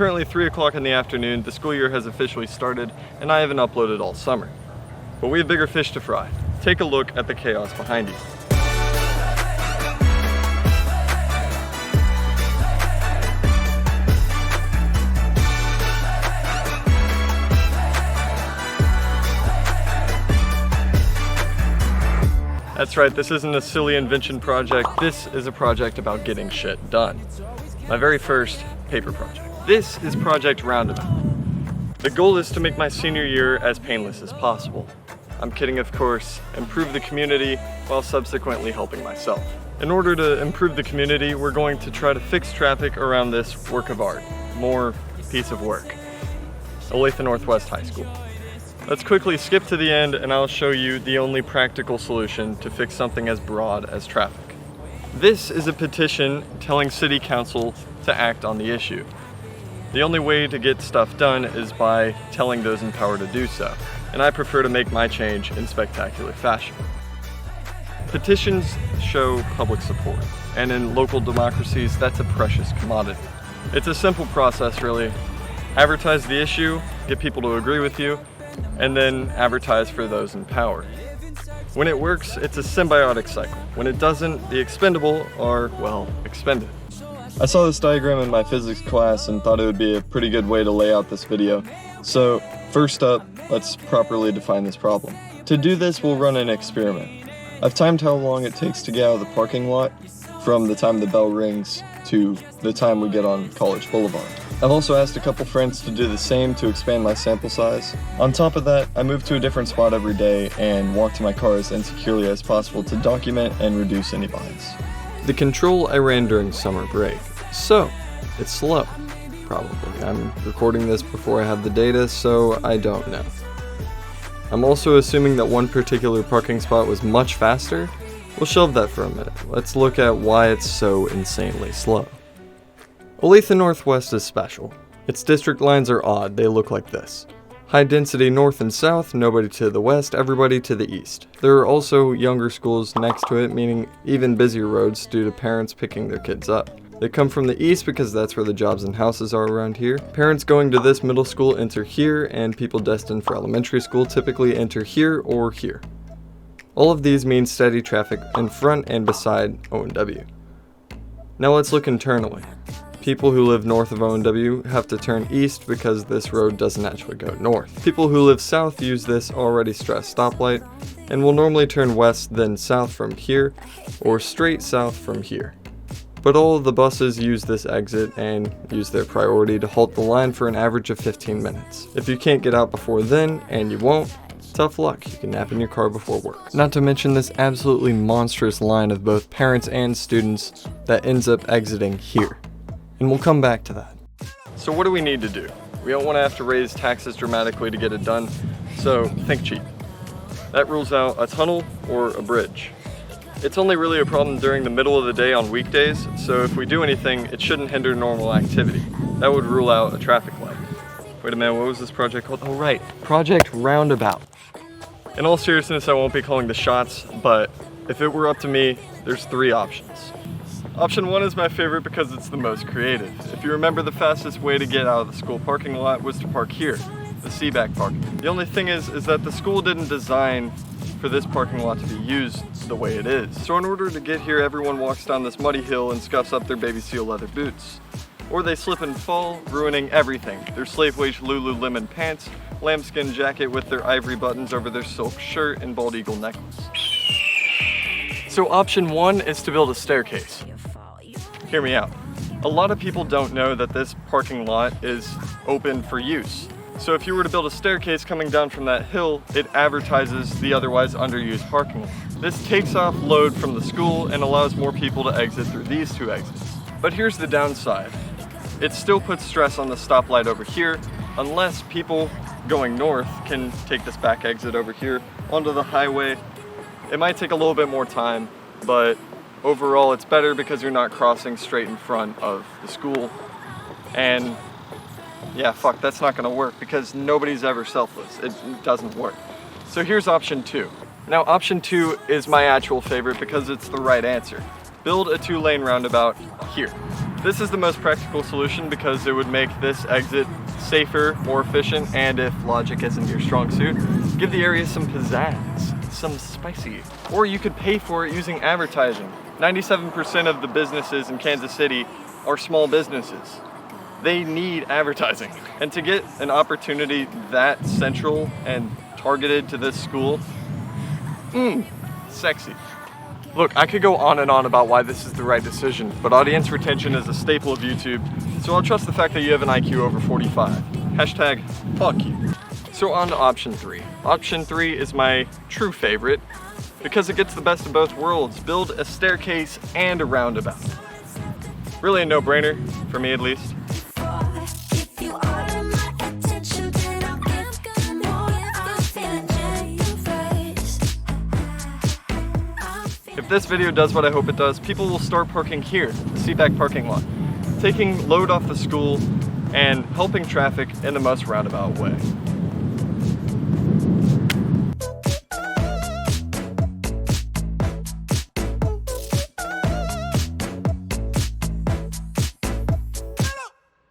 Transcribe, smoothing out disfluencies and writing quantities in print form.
currently 3 o'clock in the afternoon, the school year has officially started, and I haven't uploaded all summer. But we have bigger fish to fry. Take a look at the chaos behind you. That's right, this isn't a silly invention project. This is a project about getting shit done. My very first paper project. This is Project Roundabout. The goal is to make my senior year as painless as possible. I'm kidding, of course. Improve the community while subsequently helping myself. In order to improve the community, we're going to try to fix traffic around this work of art. More piece of work. Olathe Northwest High School. Let's quickly skip to the end and I'll show you the only practical solution to fix something as broad as traffic. This is a petition telling City Council to act on the issue. The only way to get stuff done is by telling those in power to do so, and I prefer to make my change in spectacular fashion. Petitions show public support, and in local democracies, that's a precious commodity. It's a simple process, really. Advertise the issue, get people to agree with you, and then advertise for those in power. When it works, it's a symbiotic cycle. When it doesn't, the expendable are, well, expended. I saw this diagram in my physics class and thought it would be a pretty good way to lay out this video. So, first up, let's properly define this problem. To do this, we'll run an experiment. I've timed how long it takes to get out of the parking lot from the time the bell rings to the time we get on College Boulevard. I've also asked a couple friends to do the same to expand my sample size. On top of that, I move to a different spot every day and walk to my car as insecurely as possible to document and reduce any bias. The control I ran during summer break, so it's slow, probably. I'm recording this before I have the data, so I don't know. I'm also assuming that one particular parking spot was much faster. We'll shelve that for a minute. Let's look at why it's so insanely slow. Olathe Northwest is special. Its district lines are odd, they look like this. High density north and south, nobody to the west, everybody to the east. There are also younger schools next to it, meaning even busier roads due to parents picking their kids up. They come from the east because that's where the jobs and houses are around here. Parents going to this middle school enter here, and people destined for elementary school typically enter here or here. All of these mean steady traffic in front and beside O&W. Now let's look internally. People who live north of O&W have to turn east because this road doesn't actually go north. People who live south use this already stressed stoplight and will normally turn west then south from here or straight south from here. But all of the buses use this exit and use their priority to halt the line for an average of 15 minutes. If you can't get out before then, and you won't, tough luck, you can nap in your car before work. Not to mention this absolutely monstrous line of both parents and students that ends up exiting here. And we'll come back to that. So what do we need to do? We don't want to have to raise taxes dramatically to get it done, so think cheap. That rules out a tunnel or a bridge. It's only really a problem during the middle of the day on weekdays, so if we do anything, it shouldn't hinder normal activity. That would rule out a traffic light. Wait a minute, what was this project called? Oh right, Project Roundabout. In all seriousness, I won't be calling the shots, but if it were up to me, there's 3 options. Option 1 is my favorite because it's the most creative. If you remember, the fastest way to get out of the school parking lot was to park here, the C-back parking. The only thing is that the school didn't design for this parking lot to be used the way it is. So in order to get here, everyone walks down this muddy hill and scuffs up their baby seal leather boots. Or they slip and fall, ruining everything. Their slave wage Lululemon pants, lambskin jacket with their ivory buttons over their silk shirt, and bald eagle necklace. So option 1 is to build a staircase. Hear me out. A lot of people don't know that this parking lot is open for use. So if you were to build a staircase coming down from that hill, it advertises the otherwise underused parking lot. This takes off load from the school and allows more people to exit through these 2 exits. But here's the downside. It still puts stress on the stoplight over here, unless people going north can take this back exit over here onto the highway. It might take a little bit more time, but overall it's better because you're not crossing straight in front of the school. And yeah, fuck, that's not gonna work because nobody's ever selfless. It doesn't work. So here's option 2. Now option 2 is my actual favorite because it's the right answer. Build a 2-lane roundabout here. This is the most practical solution because it would make this exit safer, more efficient, and if logic isn't your strong suit, give the area some pizzazz, some spicy. Or you could pay for it using advertising. 97% of the businesses in Kansas City are small businesses. They need advertising. And to get an opportunity that central and targeted to this school, sexy. Look, I could go on and on about why this is the right decision, but audience retention is a staple of YouTube, so I'll trust the fact that you have an IQ over 45. Hashtag, fuck you. So on to option 3. Option 3 is my true favorite because it gets the best of both worlds. Build a staircase and a roundabout. Really a no-brainer, for me at least. If this video does what I hope it does, people will start parking here, the Seaback parking lot, taking load off the school and helping traffic in the most roundabout way.